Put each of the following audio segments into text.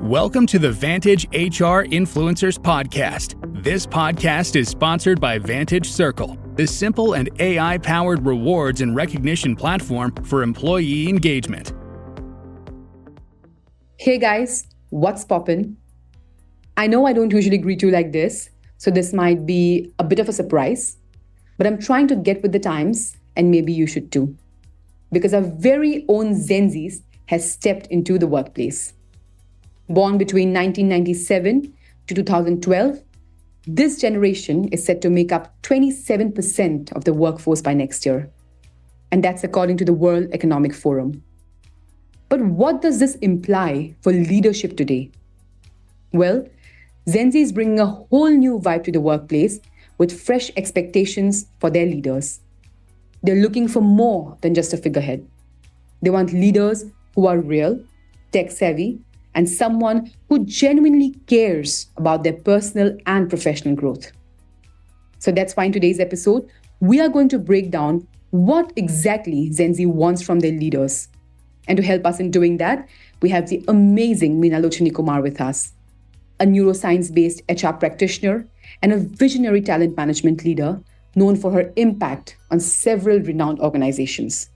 Welcome to the Vantage HR Influencers Podcast. This podcast is sponsored by Vantage Circle, the simple and AI-powered rewards and recognition platform for employee engagement. Hey guys, what's poppin'? I know I don't usually greet you like this, so this might be a bit of a surprise, but I'm trying to get with the times, and maybe you should too. Because our very own 𝗍𝗍 has stepped into the workplace. Born between 1997 to 2012, this generation is set to make up 27% of the workforce by next year. And that's according to the World Economic Forum. But what does this imply for leadership today? Well, 𝗍𝗍 is bringing a whole new vibe to the workplace with fresh expectations for their leaders. They're looking for more than just a figurehead. They want leaders who are real, tech-savvy, and someone who genuinely cares about their personal and professional growth. So that's why in today's episode, we are going to break down what exactly 𝗍𝗍 wants from their leaders. And to help us in doing that, we have the amazing Meenalochani Kumar with us, a neuroscience-based HR practitioner and a visionary talent management leader known for her impact on several renowned organizations.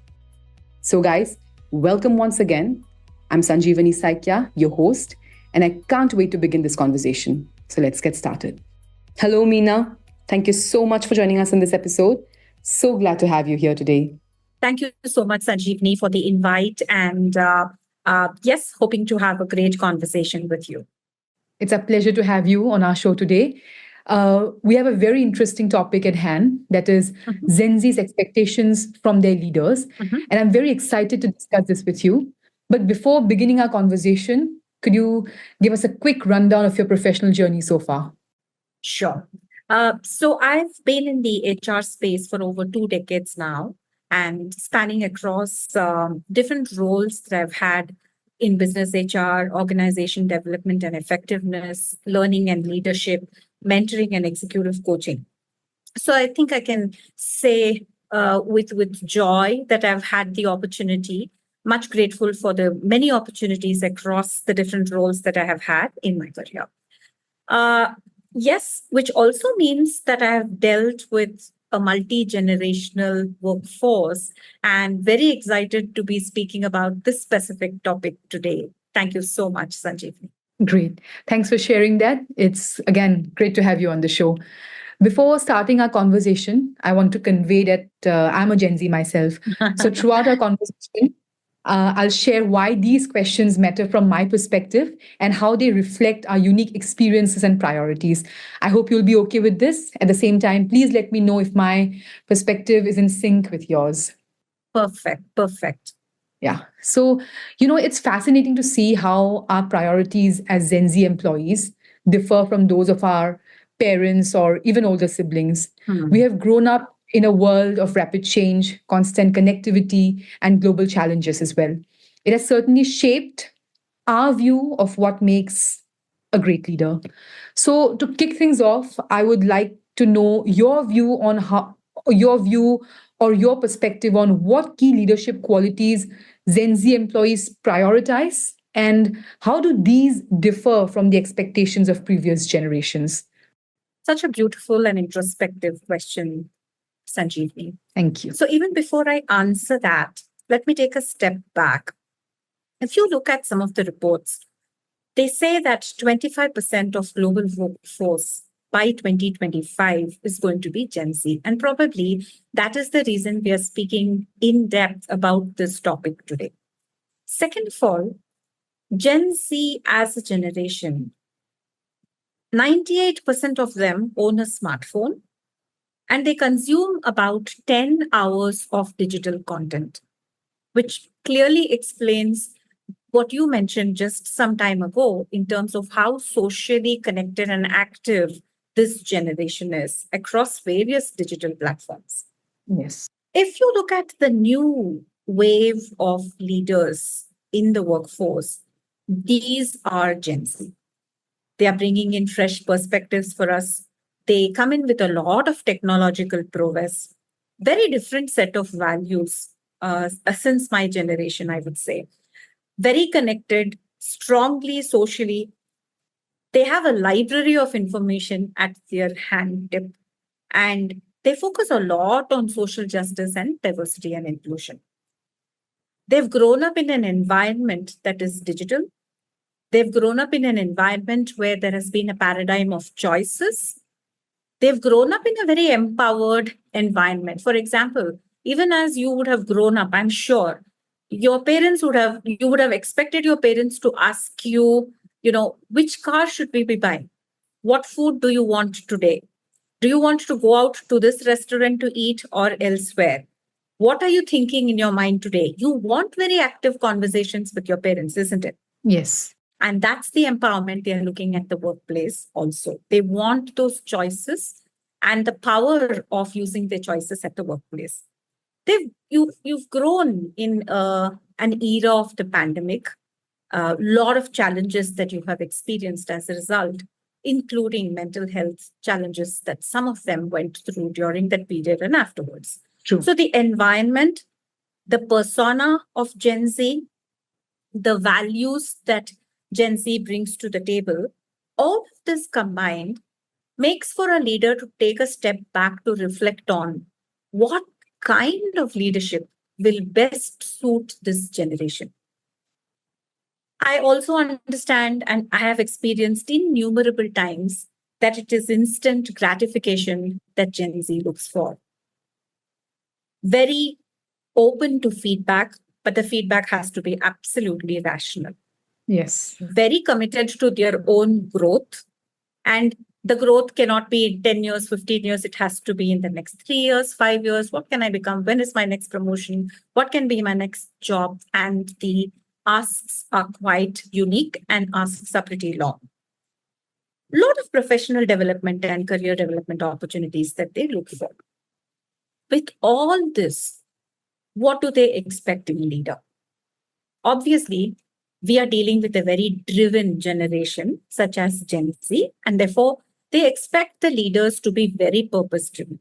So guys, welcome once again. I'm Sanjeevani Saikia, your host, and I can't wait to begin this conversation. So let's get started. Hello, Meena. Thank you so much for joining us in this episode. So glad to have you here today. Thank you so much, Sanjeevani, for the invite. And yes, hoping to have a great conversation with you. It's a pleasure to have you on our show today. We have a very interesting topic at hand, that is 𝗍𝗍's expectations from their leaders. And I'm very excited to discuss this with you. But before beginning our conversation, could you give us a quick rundown of your professional journey so far? Sure. So I've been in the HR space for over 2 decades now, and spanning across different roles that I've had in business HR, organization development and effectiveness, learning and leadership, mentoring and executive coaching. So I think I can say with joy that I've had the opportunity, much grateful for the many opportunities across the different roles that I have had in my career. Yes, which also means that I have dealt with a multi-generational workforce, and very excited to be speaking about this specific topic today. Thank you so much, Sanjeevani. Great. Thanks for sharing that. It's, again, great to have you on the show. Before starting our conversation, I want to convey that I'm a 𝗍𝗍 myself. So throughout our conversation, I'll share why these questions matter from my perspective and how they reflect our unique experiences and priorities. I hope you'll be okay with this. At the same time, please let me know if my perspective is in sync with yours. Perfect. Yeah. So, it's fascinating to see how our priorities as 𝗍𝗍 employees differ from those of our parents or even older siblings. We have grown up in a world of rapid change, constant connectivity, and global challenges as well. It has certainly shaped our view of what makes a great leader. So to kick things off, I would like to know your view or your perspective on what key leadership qualities 𝗍𝗍 employees prioritize, and how do these differ from the expectations of previous generations? Such a beautiful and introspective question, Sanjeevani. Thank you. So even before I answer that, let me take a step back. If you look at some of the reports, they say that 25% of global workforce by 2025 is going to be 𝗍𝗍. And probably that is the reason we are speaking in depth about this topic today. Second of all, 𝗍𝗍 as a generation, 98% of them own a smartphone, and they consume about 10 hours of digital content, which clearly explains what you mentioned just some time ago in terms of how socially connected and active this generation is across various digital platforms. Yes. If you look at the new wave of leaders in the workforce, these are 𝗍𝗍. They are bringing in fresh perspectives for us. They come in with a lot of technological prowess, very different set of values since my generation, I would say. Very connected, strongly socially. They have a library of information at their hand tip, and they focus a lot on social justice and diversity and inclusion. They've grown up in an environment that is digital. They've grown up in an environment where there has been a paradigm of choices. They've grown up in a very empowered environment. For example, even as you would have grown up, I'm sure you would have expected your parents to ask you, which car should we be buying? What food do you want today? Do you want to go out to this restaurant to eat or elsewhere? What are you thinking in your mind today? You want very active conversations with your parents, isn't it? Yes. And that's the empowerment they are looking at the workplace also. They want those choices and the power of using their choices at the workplace. You've grown in an era of the pandemic, a lot of challenges that you have experienced as a result, including mental health challenges that some of them went through during that period and afterwards. True. So the environment, the persona of Gen Z, the values that Gen Z brings to the table, all of this combined makes for a leader to take a step back to reflect on what kind of leadership will best suit this generation. I also understand, and I have experienced innumerable times, that it is instant gratification that Gen Z looks for. Very open to feedback, but the feedback has to be absolutely rational. Yes. Very committed to their own growth. And the growth cannot be in 10 years, 15 years. It has to be in the next 3 years, 5 years. What can I become? When is my next promotion? What can be my next job? And the asks are quite unique and asks are pretty long. A lot of professional development and career development opportunities that they look for. With all this, what do they expect in a leader? Obviously, we are dealing with a very driven generation, such as Gen Z, and therefore they expect the leaders to be very purpose-driven.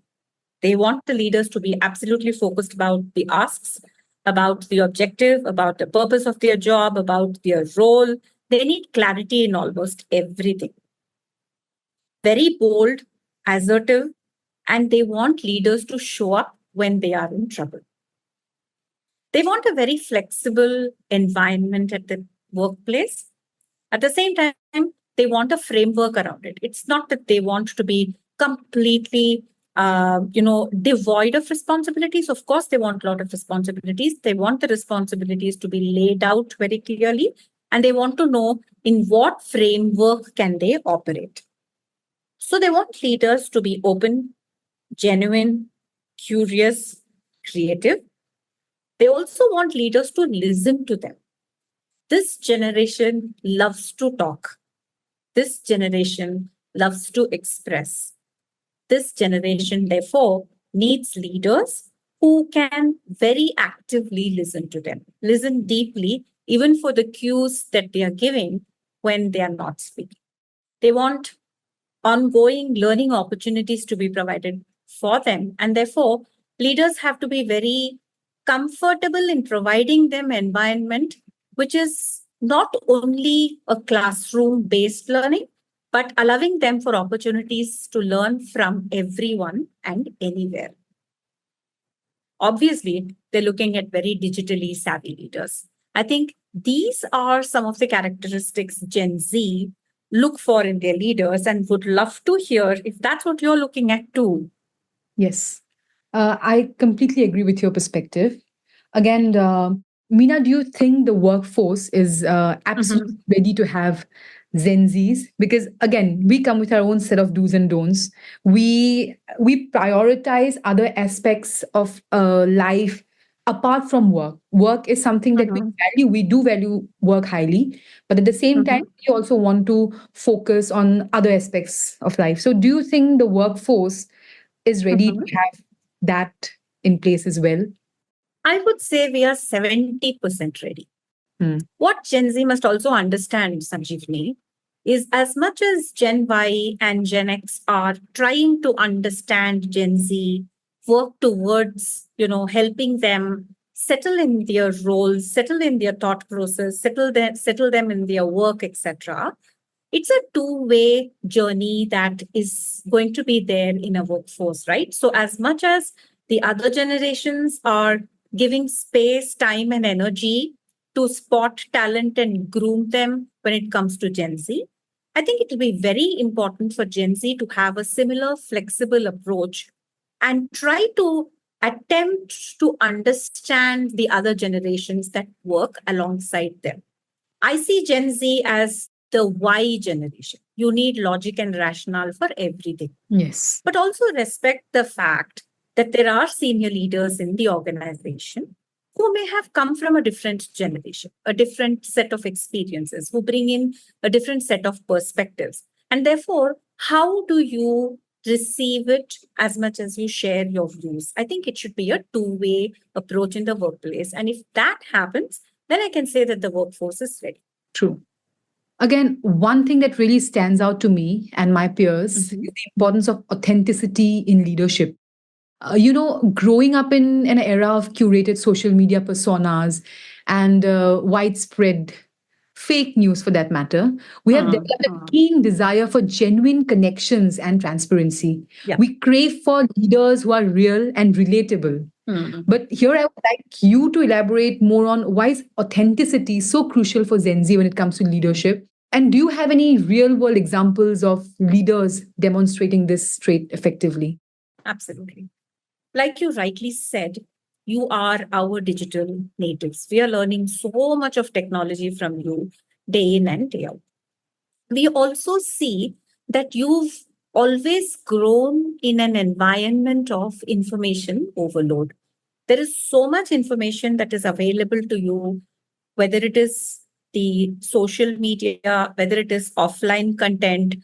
They want the leaders to be absolutely focused about the asks, about the objective, about the purpose of their job, about their role. They need clarity in almost everything. Very bold, assertive, and they want leaders to show up when they are in trouble. They want a very flexible environment at the workplace. At the same time, they want a framework around it. It's not that they want to be completely, devoid of responsibilities. Of course, they want a lot of responsibilities. They want the responsibilities to be laid out very clearly, and they want to know in what framework can they operate. So they want leaders to be open, genuine, curious, creative. They also want leaders to listen to them. This generation loves to talk. This generation loves to express. This generation, therefore, needs leaders who can very actively listen to them, listen deeply, even for the cues that they are giving when they are not speaking. They want ongoing learning opportunities to be provided for them. And therefore, leaders have to be very comfortable in providing them environment, which is not only a classroom-based learning, but allowing them for opportunities to learn from everyone and anywhere. Obviously, they're looking at very digitally savvy leaders. I think these are some of the characteristics Gen Z look for in their leaders, and would love to hear if that's what you're looking at too. Yes. I completely agree with your perspective. Again, Meena, do you think the workforce is absolutely ready to have Gen Zs? Because again, we come with our own set of do's and don'ts. We prioritize other aspects of life apart from work. Work is something that we value. We do value work highly, but at the same time, we also want to focus on other aspects of life. So do you think the workforce is ready to have that in place as well? I would say we are 70% ready. What Gen Z must also understand, Sanjeevani, is as much as Gen Y and Gen X are trying to understand Gen Z, work towards, helping them settle in their roles, settle in their thought process, settle them in their work, etc. It's a two-way journey that is going to be there in a workforce, right? So as much as the other generations are giving space, time, and energy to spot talent and groom them when it comes to Gen Z, I think it will be very important for Gen Z to have a similar flexible approach and try to attempt to understand the other generations that work alongside them. I see Gen Z as the Y generation. You need logic and rationale for everything. Yes. But also respect the fact that there are senior leaders in the organization who may have come from a different generation, a different set of experiences, who bring in a different set of perspectives. And therefore, how do you receive it as much as you share your views? I think it should be a two-way approach in the workplace. And if that happens, then I can say that the workforce is ready. True. Again, one thing that really stands out to me and my peers is the importance of authenticity in leadership. Growing up in an era of curated social media personas and widespread fake news for that matter, we have developed a keen desire for genuine connections and transparency. Yeah. We crave for leaders who are real and relatable. But here I would like you to elaborate more on why is authenticity so crucial for Gen Z when it comes to leadership? And do you have any real world examples of leaders demonstrating this trait effectively? Absolutely. Like you rightly said, you are our digital natives. We are learning so much of technology from you day in and day out. We also see that you've always grown in an environment of information overload. There is so much information that is available to you, whether it is the social media, whether it is offline content,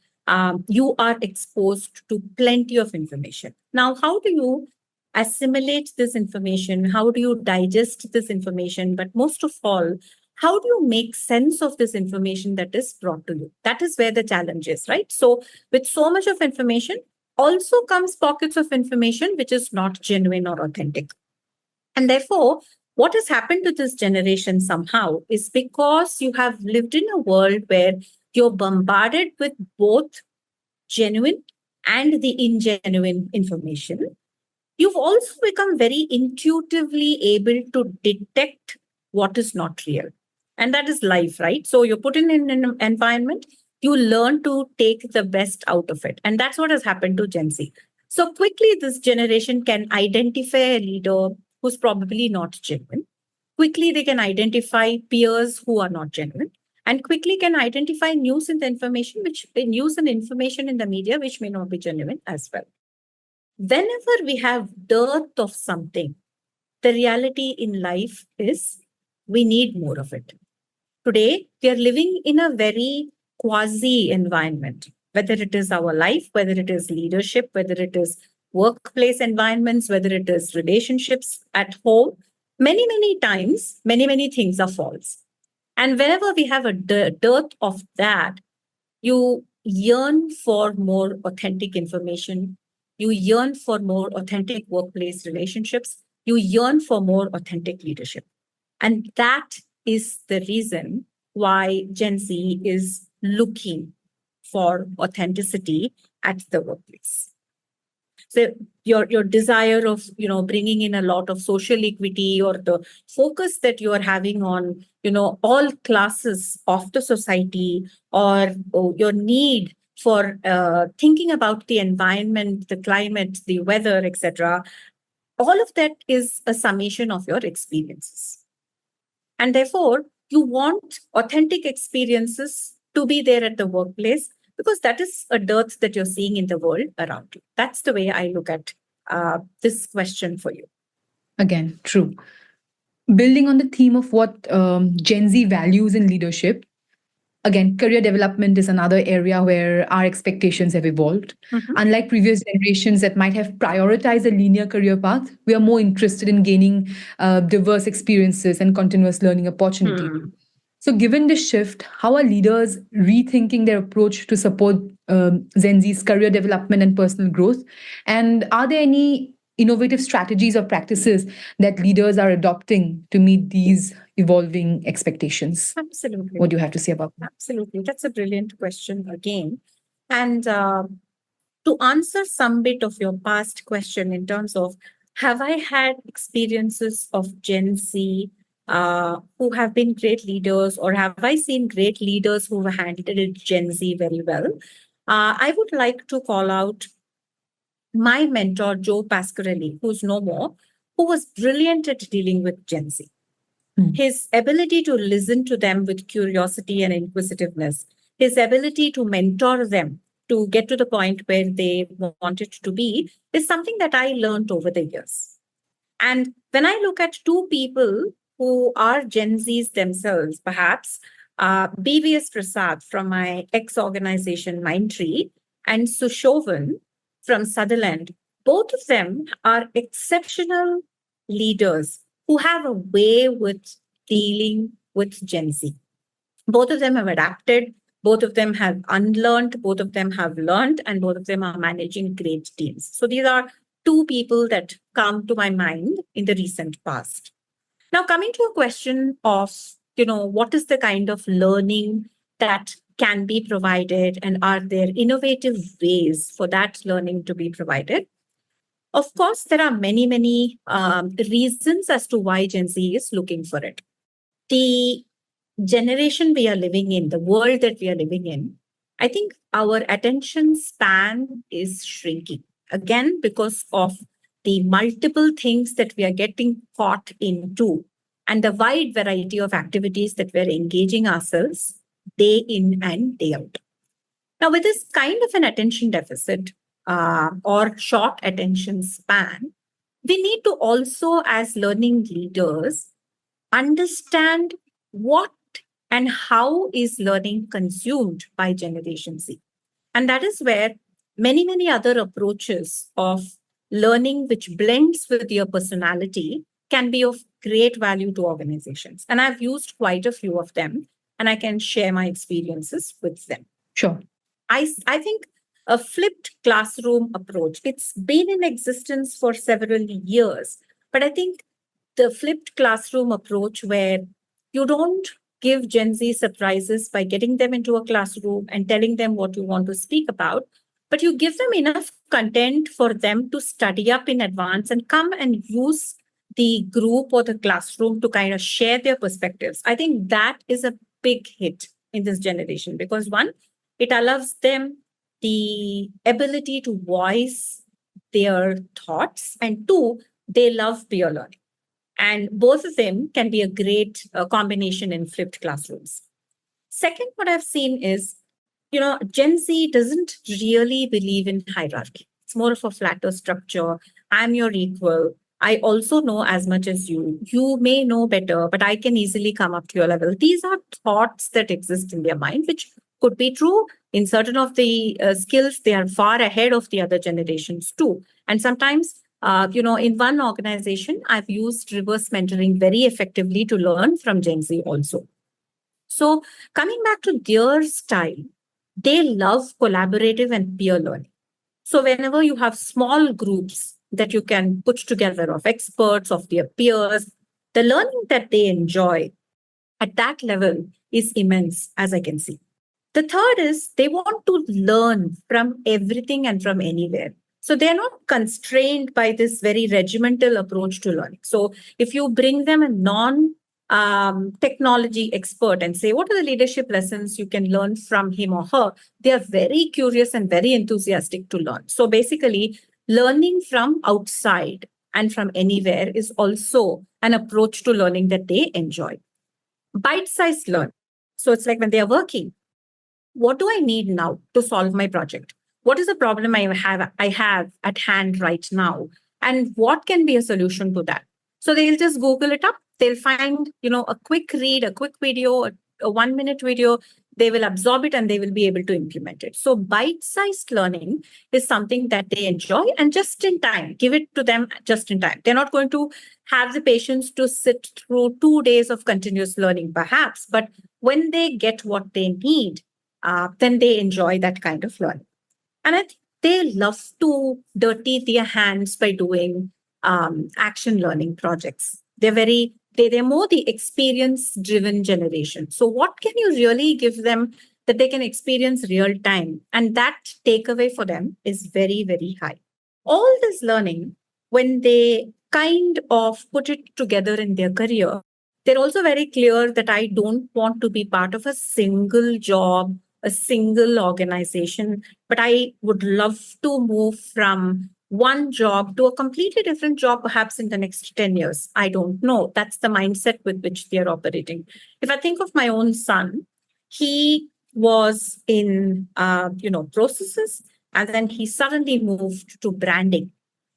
you are exposed to plenty of information. Now, how do you assimilate this information? How do you digest this information? But most of all, how do you make sense of this information that is brought to you? That is where the challenge is, right? So with so much of information, also comes pockets of information which is not genuine or authentic. And therefore, what has happened to this generation somehow is because you have lived in a world where you're bombarded with both genuine and the ingenuine information, you've also become very intuitively able to detect what is not real. And that is life, right? So you're put in an environment, you learn to take the best out of it. And that's what has happened to Gen Z. So quickly, this generation can identify a leader who's probably not genuine. Quickly, they can identify peers who are not genuine. And quickly can identify news and information in the media, which may not be genuine as well. Whenever we have dearth of something, the reality in life is we need more of it. Today, we are living in a very quasi environment, whether it is our life, whether it is leadership, whether it is workplace environments, whether it is relationships at home. Many times, many things are false. And whenever we have a dearth of that, you yearn for more authentic information. You yearn for more authentic workplace relationships. You yearn for more authentic leadership. And that is the reason why Gen Z is looking for authenticity at the workplace. So your desire of bringing in a lot of social equity, or the focus that you are having on all classes of the society, or your need for thinking about the environment, the climate, the weather, etc. All of that is a summation of your experiences. And therefore, you want authentic experiences to be there at the workplace, because that is a dearth that you're seeing in the world around you. That's the way I look at this question for you. Again, true. Building on the theme of what Gen Z values in leadership, again, career development is another area where our expectations have evolved. Unlike previous generations that might have prioritized a linear career path, we are more interested in gaining diverse experiences and continuous learning opportunities. So given this shift, how are leaders rethinking their approach to support Gen Z's career development and personal growth? And are there any innovative strategies or practices that leaders are adopting to meet these evolving expectations? Absolutely. What do you have to say about that? Absolutely. That's a brilliant question again. And to answer some bit of your past question in terms of, have I had experiences of Gen Z who have been great leaders, or have I seen great leaders who have handled Gen Z very well? I would like to call out my mentor, Joe Pasquarelli, who's no more, who was brilliant at dealing with Gen Z. His ability to listen to them with curiosity and inquisitiveness, his ability to mentor them to get to the point where they wanted to be, is something that I learned over the years. And when I look at two people who are Gen Zs themselves, perhaps 𝗍𝗲𝗄 Prasad from my ex-organization Mindtree and Sushovan from Sutherland, both of them are exceptional leaders who have a way with dealing with Gen Z. Both of them have adapted, both of them have unlearned, both of them have learned, and both of them are managing great teams. So these are two people that come to my mind in the recent past. Now, coming to a question of, what is the kind of learning that can be provided, and are there innovative ways for that learning to be provided? Of course, there are many, many reasons as to why Gen Z is looking for it. The generation we are living in, the world that we are living in, I think our attention span is shrinking. Again, because of the multiple things that we are getting caught into and the wide variety of activities that we're engaging ourselves day in and day out. Now, with this kind of an attention deficit or short attention span, we need to also, as learning leaders, understand what and how is learning consumed by Generation Z. And that is where many, many other approaches of learning which blends with your personality can be of great value to organizations. And I've used quite a few of them, and I can share my experiences with them. Sure. I think a flipped classroom approach, it's been in existence for several years, but I think the flipped classroom approach, where you don't give Gen Z surprises by getting them into a classroom and telling them what you want to speak about, but you give them enough content for them to study up in advance and come and use the group or the classroom to kind of share their perspectives. I think that is a big hit in this generation because, one, it allows them the ability to voice their thoughts, and two, they love peer learning. And both of them can be a great combination in flipped classrooms. Second, what I've seen is, Gen Z doesn't really believe in hierarchy. It's more of a flatter structure. I'm your equal. I also know as much as you. You may know better, but I can easily come up to your level. These are thoughts that exist in their mind, which could be true. In certain of the skills, they are far ahead of the other generations too. And sometimes, in one organization, I've used reverse mentoring very effectively to learn from Gen Z also. So coming back to their style, they love collaborative and peer learning. So whenever you have small groups that you can put together of experts, of their peers, the learning that they enjoy at that level is immense, as I can see. The third is they want to learn from everything and from anywhere. So they're not constrained by this very regimental approach to learning. So if you bring them a non-technology expert and say, what are the leadership lessons you can learn from him or her? They are very curious and very enthusiastic to learn. So basically, learning from outside and from anywhere is also an approach to learning that they enjoy. Bite-sized learn. So it's like when they are working, what do I need now to solve my project? What is the problem I have at hand right now? And what can be a solution to that? So they'll just Google it up. They'll find, a quick read, a quick video, a 1-minute video. They will absorb it and they will be able to implement it. So bite-sized learning is something that they enjoy, and just in time, give it to them just in time. They're not going to have the patience to sit through 2 days of continuous learning, perhaps. But when they get what they need, then they enjoy that kind of learning. And I think they love to dirty their hands by doing action learning projects. They're more the experience-driven generation. So what can you really give them that they can experience real time? And that takeaway for them is very, very high. All this learning, when they kind of put it together in their career, they're also very clear that I don't want to be part of a single job, a single organization, but I would love to move from one job to a completely different job, perhaps in the next 10 years. I don't know. That's the mindset with which they're operating. If I think of my own son, he was in, processes, and then he suddenly moved to branding.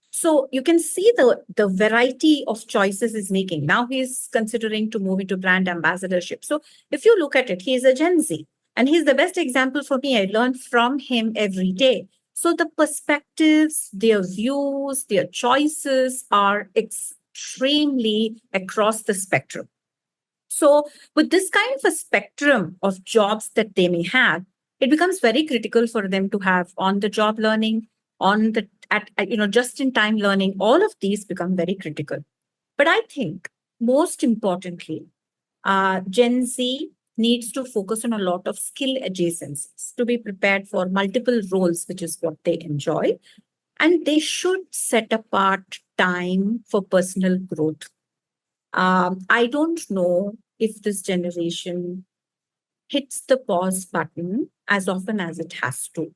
So you can see the variety of choices he's making. Now he's considering to move into brand ambassadorship. So if you look at it, he's a Gen Z, and he's the best example for me. I learn from him every day. So the perspectives, their views, their choices are extremely across the spectrum. So with this kind of a spectrum of jobs that they may have, it becomes very critical for them to have on-the-job learning, just-in-time learning. All of these become very critical. But I think most importantly, Gen Z needs to focus on a lot of skill adjacencies to be prepared for multiple roles, which is what they enjoy. And they should set apart time for personal growth. I don't know if this generation hits the pause button as often as it has to.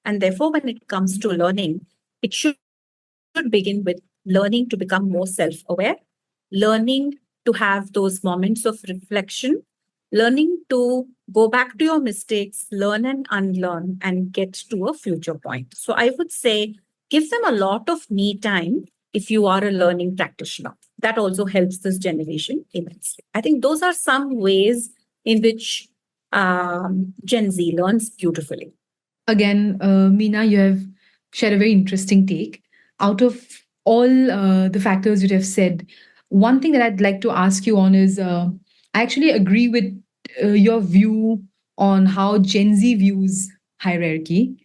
And therefore, when it comes to learning, it should begin with learning to become more self-aware, learning to have those moments of reflection, learning to go back to your mistakes, learn and unlearn, and get to a future point. So I would say give them a lot of me time if you are a learning practitioner. That also helps this generation immensely. I think those are some ways in which Gen Z learns beautifully. Again, Meena, you have shared a very interesting take. Out of all the factors you have said, one thing that I'd like to ask you on is, I actually agree with your view on how Gen Z views hierarchy.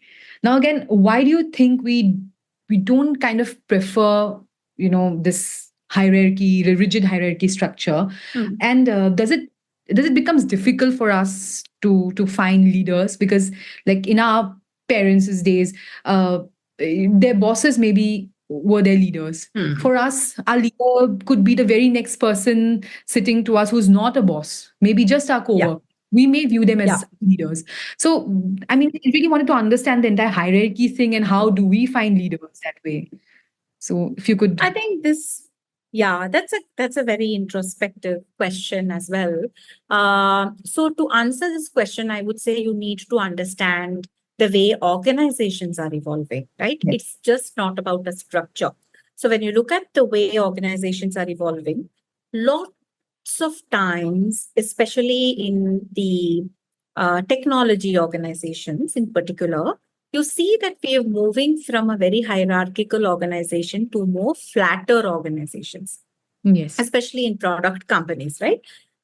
Now, again, why do you think we don't kind of prefer, this hierarchy, the rigid hierarchy structure? And does it becomes difficult for us to find leaders? Because like in our parents' days, their bosses maybe were their leaders. For us, our leader could be the very next person sitting to us who's not a boss, maybe just our coworker. We may view them as leaders. So, I mean, I really wanted to understand the entire hierarchy thing and how do we find leaders that way? So if you could. I think that's a very introspective question as well. So to answer this question, I would say you need to understand the way organizations are evolving, right? Yes. It's just not about a structure. So when you look at the way organizations are evolving, lots of times, especially in the technology organizations in particular, you see that we are moving from a very hierarchical organization to more flatter organizations. Yes. Especially in product companies, right?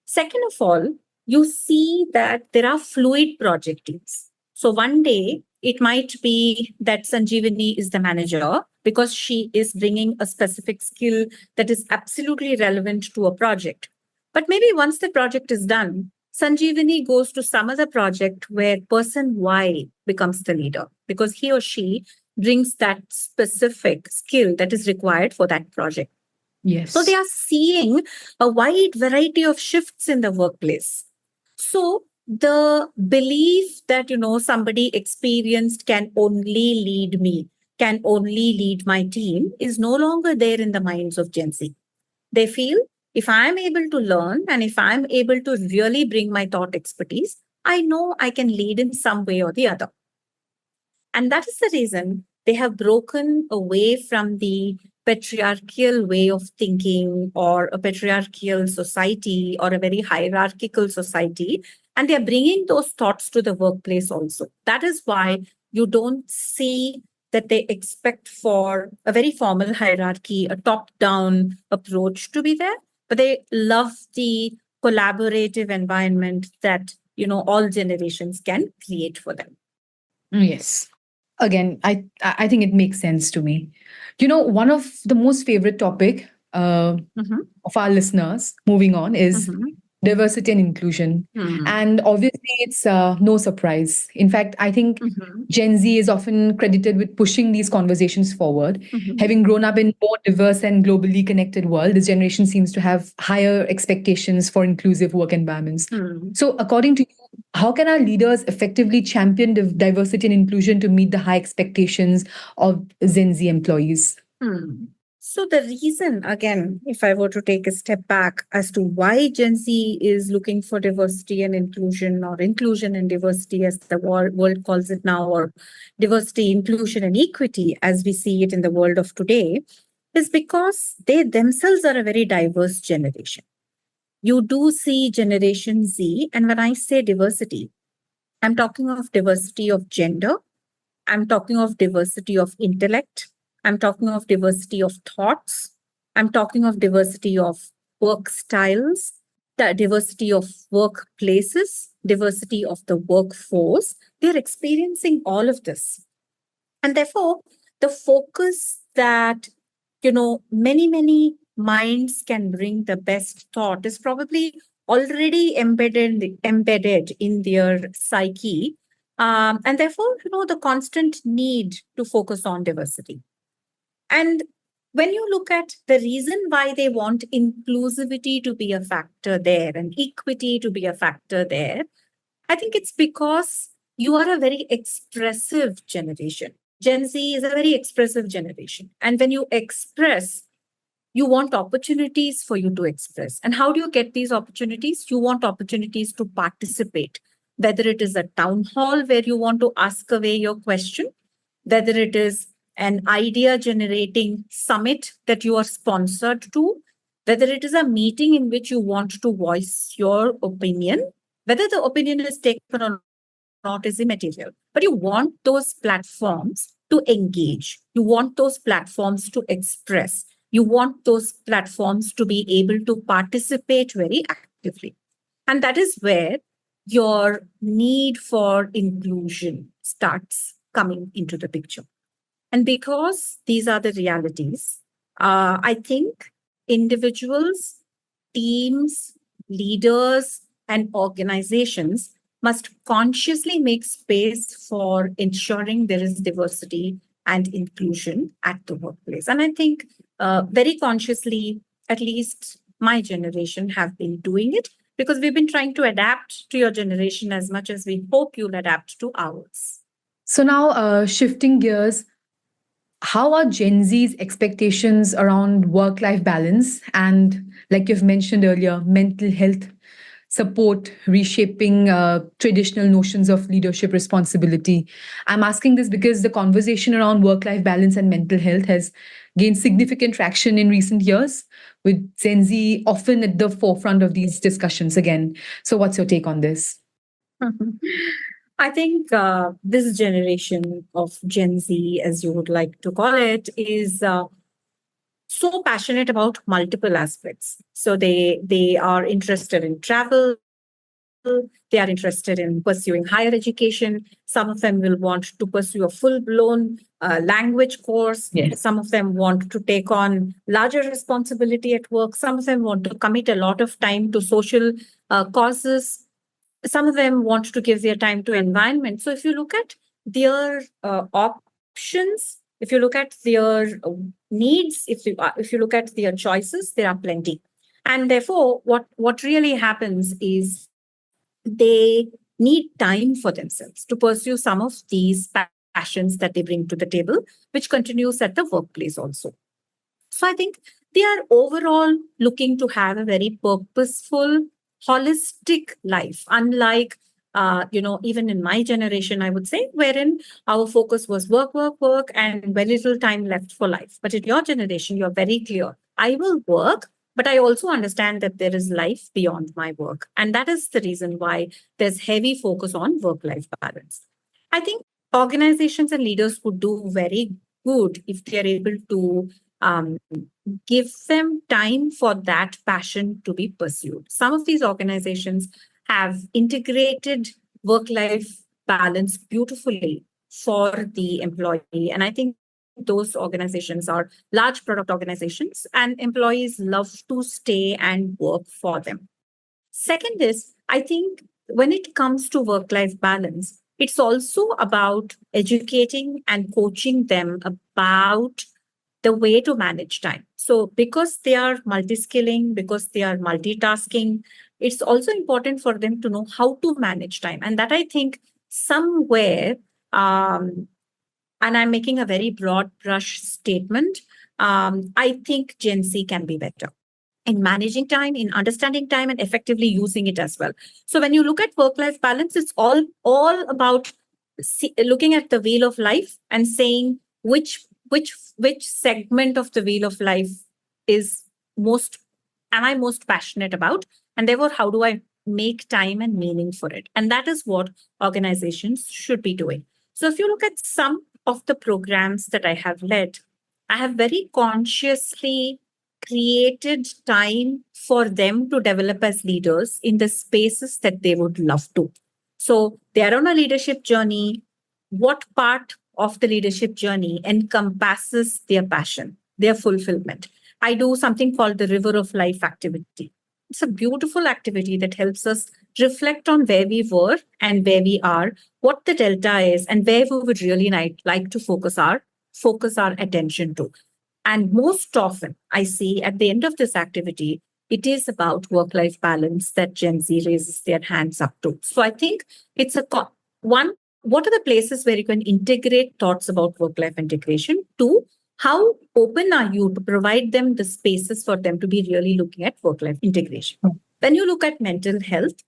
Second of all, you see that there are fluid project teams. So one day, it might be that Sanjeevani is the manager because she is bringing a specific skill that is absolutely relevant to a project. But maybe once the project is done, Sanjeevani goes to some other project where person Y becomes the leader because he or she brings that specific skill that is required for that project. Yes. So they are seeing a wide variety of shifts in the workplace. So the belief that, somebody experienced can only lead me, can only lead my team is no longer there in the minds of Gen Z. They feel if I'm able to learn and if I'm able to really bring my thought expertise, I know I can lead in some way or the other. And that is the reason they have broken away from the patriarchal way of thinking or a patriarchal society or a very hierarchical society. And they're bringing those thoughts to the workplace also. That is why you don't see that they expect for a very formal hierarchy, a top-down approach to be there, but they love the collaborative environment that, all generations can create for them. Yes. Again, I think it makes sense to me. One of the most favorite topic Mhm, of our listeners, moving on, is mhm, diversity and inclusion. mhm, And obviously, it's no surprise. In fact, I think mhm, Gen Z is often credited with pushing these conversations forward. mhm, Having grown up in a more diverse and globally connected world, this generation seems to have higher expectations for inclusive work environments. mhm. So, according to you, how can our leaders effectively champion diversity and inclusion to meet the high expectations of Gen Z employees? Hmm. So the reason, again, if I were to take a step back as to why Gen Z is looking for diversity and inclusion, or inclusion and diversity as the world calls it now, or diversity, inclusion and equity as we see it in the world of today, is because they themselves are a very diverse generation. You do see Generation Z, and when I say diversity, I'm talking of diversity of gender, I'm talking of diversity of intellect. I'm talking of diversity of thoughts. I'm talking of diversity of work styles, the diversity of workplaces, diversity of the workforce. They're experiencing all of this. And therefore, the focus that, many minds can bring the best thought is probably already embedded in their psyche, and therefore, the constant need to focus on diversity. And when you look at the reason why they want inclusivity to be a factor there and equity to be a factor there, I think it's because you are a very expressive generation. Gen Z is a very expressive generation. And when you express, you want opportunities for you to express. And how do you get these opportunities? You want opportunities to participate, whether it is a town hall where you want to ask away your question, whether it is an idea generating summit that you are sponsored to, whether it is a meeting in which you want to voice your opinion, whether the opinion is taken or not is immaterial. But you want those platforms to engage. You want those platforms to express. You want those platforms to be able to participate very actively. And that is where your need for inclusion starts coming into the picture. And because these are the realities, I think individuals, teams, leaders, and organizations must consciously make space for ensuring there is diversity and inclusion at the workplace. And I think very consciously, at least my generation have been doing it, because we've been trying to adapt to your generation as much as we hope you'll adapt to ours. So, now shifting gears, how are Gen Z's expectations around work life balance and, like you've mentioned earlier, mental health support reshaping traditional notions of leadership responsibility? I'm asking this because the conversation around work life balance and mental health has gained significant traction in recent years, with Gen Z often at the forefront of these discussions again. So, what's your take on this? I think this generation of Gen Z, as you would like to call it, is so passionate about multiple aspects. So they are interested in travel. They are interested in pursuing higher education. Some of them will want to pursue a full-blown language course. Yes. Some of them want to take on larger responsibility at work. Some of them want to commit a lot of time to social causes. Some of them want to give their time to environment. So if you look at their options, if you look at their needs, if you look at their choices, there are plenty. And therefore, what really happens is they need time for themselves to pursue some of these passions that they bring to the table, which continues at the workplace also. So I think they are overall looking to have a very purposeful, holistic life, unlike even in my generation, I would say, wherein our focus was work, work, work, and very little time left for life. But in your generation, you're very clear. I will work, but I also understand that there is life beyond my work. And that is the reason why there's heavy focus on work-life balance. I think organizations and leaders would do very good if they are able to give them time for that passion to be pursued. Some of these organizations have integrated work-life balance beautifully for the employee. And I think those organizations are large product organizations, and employees love to stay and work for them. Second is, I think when it comes to work-life balance, it's also about educating and coaching them about the way to manage time. So because they are multi-skilling, because they are multitasking, it's also important for them to know how to manage time. And that I think somewhere, and I'm making a very broad brush statement, I think Gen Z can be better in managing time, in understanding time, and effectively using it as well. So when you look at work-life balance, it's all about looking at the wheel of life and saying which segment of the wheel of life am I most passionate about, and therefore how do I make time and meaning for it? And that is what organizations should be doing. So if you look at some of the programs that I have led, I have very consciously created time for them to develop as leaders in the spaces that they would love to. So they are on a leadership journey. What part of the leadership journey encompasses their passion, their fulfillment? I do something called the River of Life activity. It's a beautiful activity that helps us reflect on where we were and where we are, what the delta is, and where we would really like to focus our attention to. And most often, I see at the end of this activity, it is about work-life balance that Gen Z raises their hands up to. So I think it's one, what are the places where you can integrate thoughts about work-life integration? Two, how open are you to provide them the spaces for them to be really looking at work-life integration? When you look at mental health,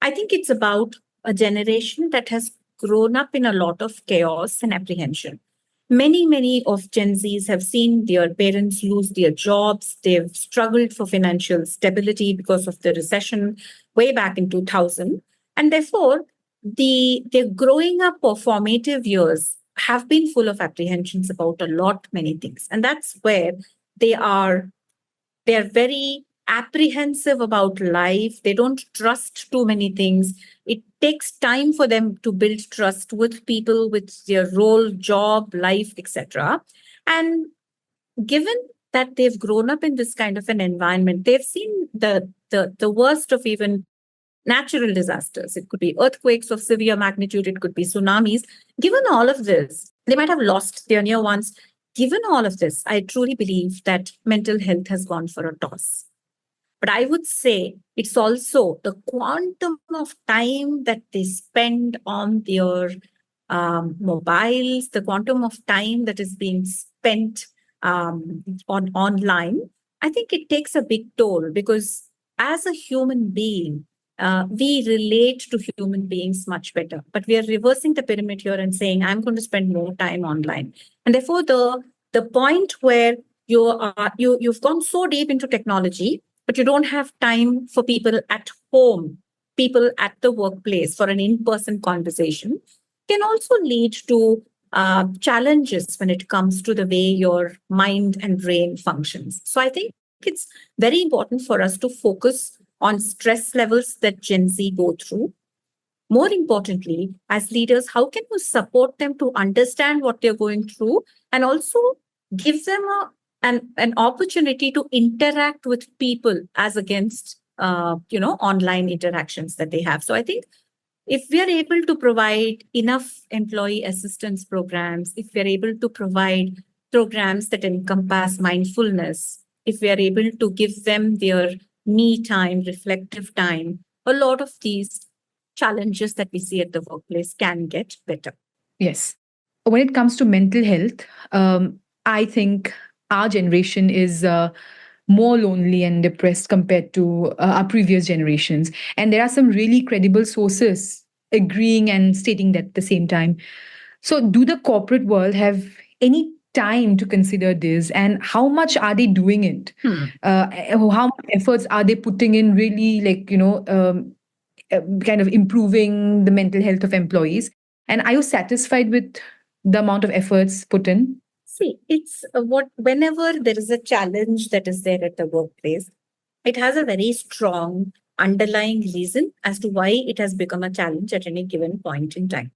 I think it's about a generation that has grown up in a lot of chaos and apprehension. Many of Gen Zs have seen their parents lose their jobs. They've struggled for financial stability because of the recession way back in 2000. And therefore, their growing up or formative years have been full of apprehensions about many things. And that's where they're very apprehensive about life. They don't trust too many things. It takes time for them to build trust with people, with their role, job, life, etc. And given that they've grown up in this kind of an environment, they've seen the worst of even natural disasters. It could be earthquakes of severe magnitude. It could be tsunamis. Given all of this, they might have lost their near ones. Given all of this, I truly believe that mental health has gone for a toss. But I would say it's also the quantum of time that they spend on their mobiles, the quantum of time that is being spent online. I think it takes a big toll because as a human being, we relate to human beings much better. But we are reversing the pyramid here and saying, I'm going to spend more time online. And therefore, the point where you've gone so deep into technology, but you don't have time for people at home, people at the workplace for an in-person conversation, can also lead to challenges when it comes to the way your mind and brain functions. So I think it's very important for us to focus on stress levels that Gen Z go through. More importantly, as leaders, how can we support them to understand what they're going through and also give them an opportunity to interact with people as against online interactions that they have. So I think if we are able to provide enough employee assistance programs, if we are able to provide programs that encompass mindfulness, if we are able to give them their me time, reflective time, a lot of these challenges that we see at the workplace can get better. Yes. When it comes to mental health, I think our generation is more lonely and depressed compared to our previous generations. And there are some really credible sources agreeing and stating that at the same time. So do the corporate world have any time to consider this, and how much are they doing it? How much efforts are they putting in really kind of improving the mental health of employees? And are you satisfied with the amount of efforts put in? See, it's whenever there is a challenge that is there at the workplace, it has a very strong underlying reason as to why it has become a challenge at any given point in time.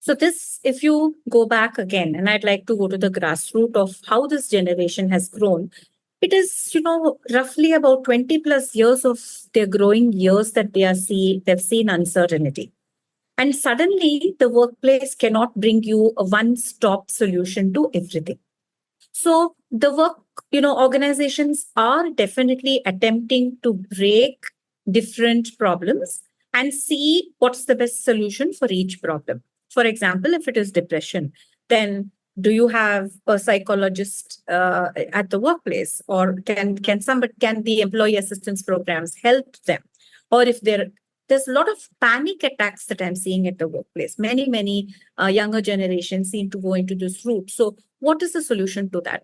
So this, if you go back again, and I'd like to go to the grassroots of how this generation has grown, it is, roughly about 20 plus years of their growing years that they've seen uncertainty. And suddenly the workplace cannot bring you a one-stop solution to everything. So the organizations are definitely attempting to break different problems and see what's the best solution for each problem. For example, if it is depression, then do you have a psychologist at the workplace, or can the employee assistance programs help them? Or if there's a lot of panic attacks that I'm seeing at the workplace. Many younger generations seem to go into this route. So what is the solution to that?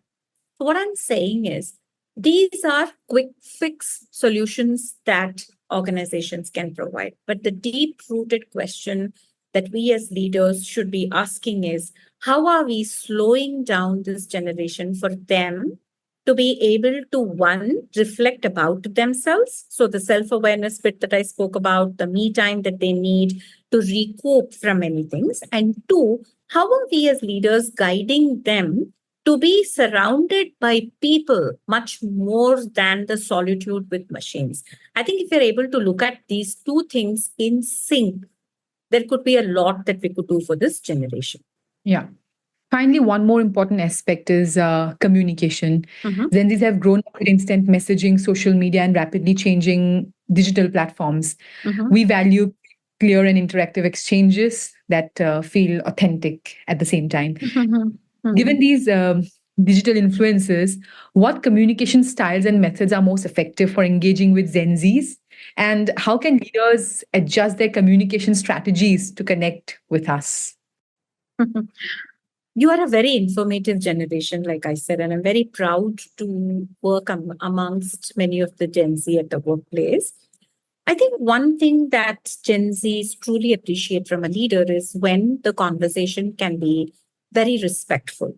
So what I'm saying is these are quick fix solutions that organizations can provide. But the deep-rooted question that we as leaders should be asking is, how are we slowing down this generation for them to be able to, one, reflect about themselves? So the self-awareness bit that I spoke about, the me time that they need to recoup from many things. And two, how are we as leaders guiding them to be surrounded by people much more than the solitude with machines? I think if we're able to look at these two things in sync, there could be a lot that we could do for this generation. Yeah. Finally, one more important aspect is communication. Gen Zs have grown up with instant messaging, social media, and rapidly changing digital platforms. We value clear and interactive exchanges that feel authentic at the same time. Given these digital influences, what communication styles and methods are most effective for engaging with Gen Zs? And how can leaders adjust their communication strategies to connect with us? You are a very informative generation, like I said, and I'm very proud to work amongst many of the Gen Z at the workplace. I think one thing that Gen Zs truly appreciate from a leader is when the conversation can be very respectful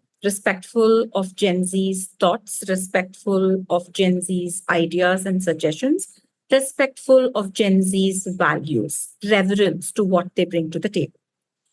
of Gen Z's thoughts, respectful of Gen Z's ideas and suggestions, respectful of Gen Z's values, reverence to what they bring to the table.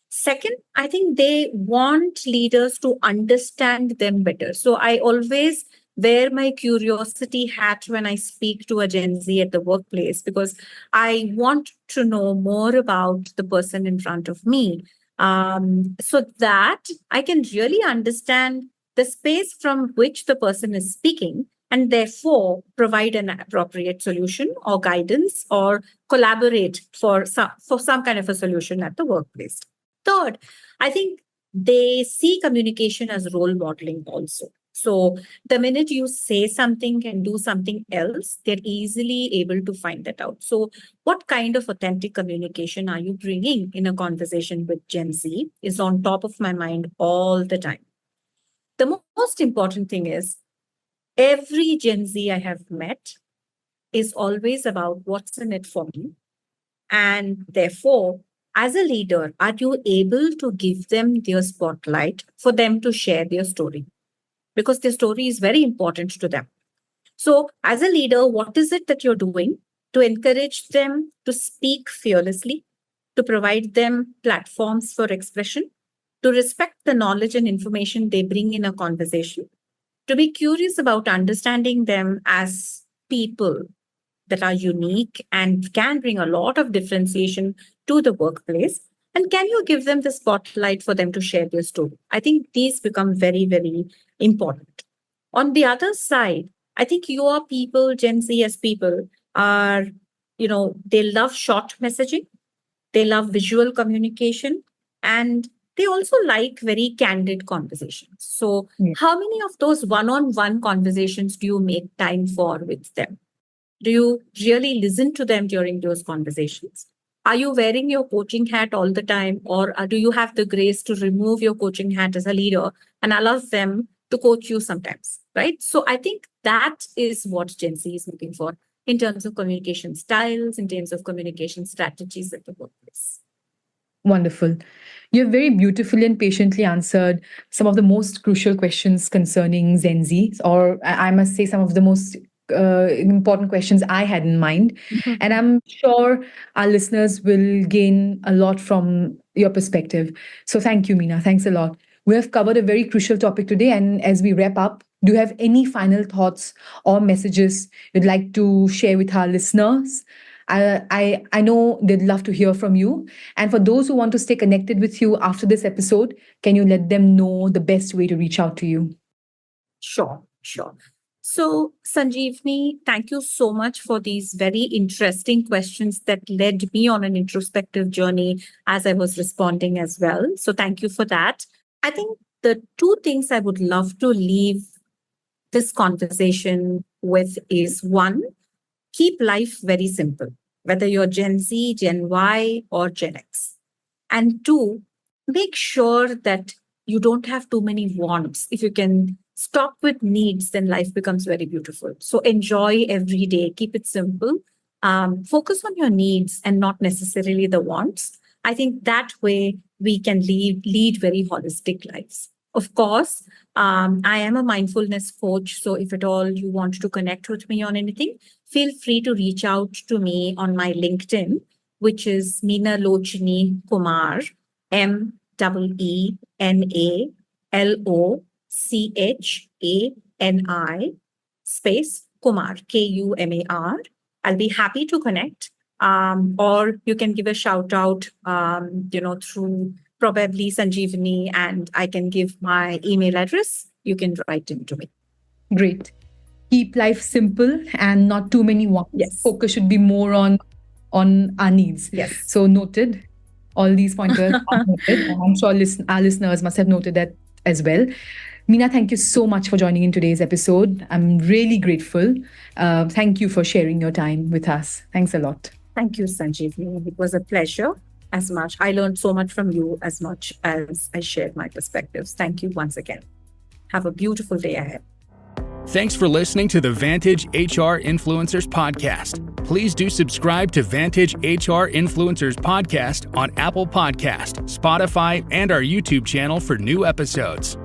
Second, I think they want leaders to understand them better. So I always wear my curiosity hat when I speak to a Gen Z at the workplace, because I want to know more about the person in front of me, so that I can really understand the space from which the person is speaking, and therefore provide an appropriate solution or guidance or collaborate for some kind of a solution at the workplace. Third, I think they see communication as role modeling also. So the minute you say something and do something else, they're easily able to find that out. So what kind of authentic communication are you bringing in a conversation with Gen Z is on top of my mind all the time. The most important thing is every Gen Z I have met is always about what's in it for me. And therefore, as a leader, are you able to give them their spotlight for them to share their story? Because their story is very important to them. So as a leader, what is it that you're doing to encourage them to speak fearlessly, to provide them platforms for expression, to respect the knowledge and information they bring in a conversation, to be curious about understanding them as people that are unique and can bring a lot of differentiation to the workplace? And can you give them the spotlight for them to share their story? I think these become very, very important. On the other side, I think your people, Gen Z as people, are, they love short messaging, they love visual communication, and they also like very candid conversations. So how many of those one-on-one conversations do you make time for with them? Do you really listen to them during those conversations? Are you wearing your coaching hat all the time, or do you have the grace to remove your coaching hat as a leader and allow them to coach you sometimes, right? So I think that is what Gen Z is looking for in terms of communication styles, in terms of communication strategies at the workplace. Wonderful. You have very beautifully and patiently answered some of the most crucial questions concerning Gen Z, or I must say some of the most important questions I had in mind. And I'm sure our listeners will gain a lot from your perspective. So thank you, Meena. Thanks a lot. We have covered a very crucial topic today. And as we wrap up, do you have any final thoughts or messages you'd like to share with our listeners? I know they'd love to hear from you. And for those who want to stay connected with you after this episode, can you let them know the best way to reach out to you? Sure. So, Sanjeevani, thank you so much for these very interesting questions that led me on an introspective journey as I was responding as well. So, thank you for that. I think the two things I would love to leave this conversation with is one, keep life very simple, whether you're Gen Z, Gen Y, or Gen X. And two, make sure that you don't have too many wants. If you can stop with needs, then life becomes very beautiful. So enjoy every day, keep it simple. Focus on your needs and not necessarily the wants. I think that way we can lead very holistic lives. Of course, I am a mindfulness coach. So if at all you want to connect with me on anything, feel free to reach out to me on my LinkedIn, which is Meenalochani Kumar, MEENALOCHANI space Kumar, KUMAR. I'll be happy to connect. Or you can give a shout out, through probably Sanjeevani, and I can give my email address. You can write into me. Great. Keep life simple and not too many wants. Yes. Focus should be more on our needs. Yes. So noted. All these pointers are noted. I'm sure our listeners must have noted that as well. Meena, thank you so much for joining in today's episode. I'm really grateful. Thank you for sharing your time with us. Thanks a lot. Thank you, Sanjeevani. It was a pleasure. As much. I learned so much from you as much as I shared my perspectives. Thank you once again. Have a beautiful day ahead. Thanks for listening to the Vantage HR Influencers Podcast. Please do subscribe to Vantage HR Influencers Podcast on Apple Podcast, Spotify, and our YouTube channel for new episodes.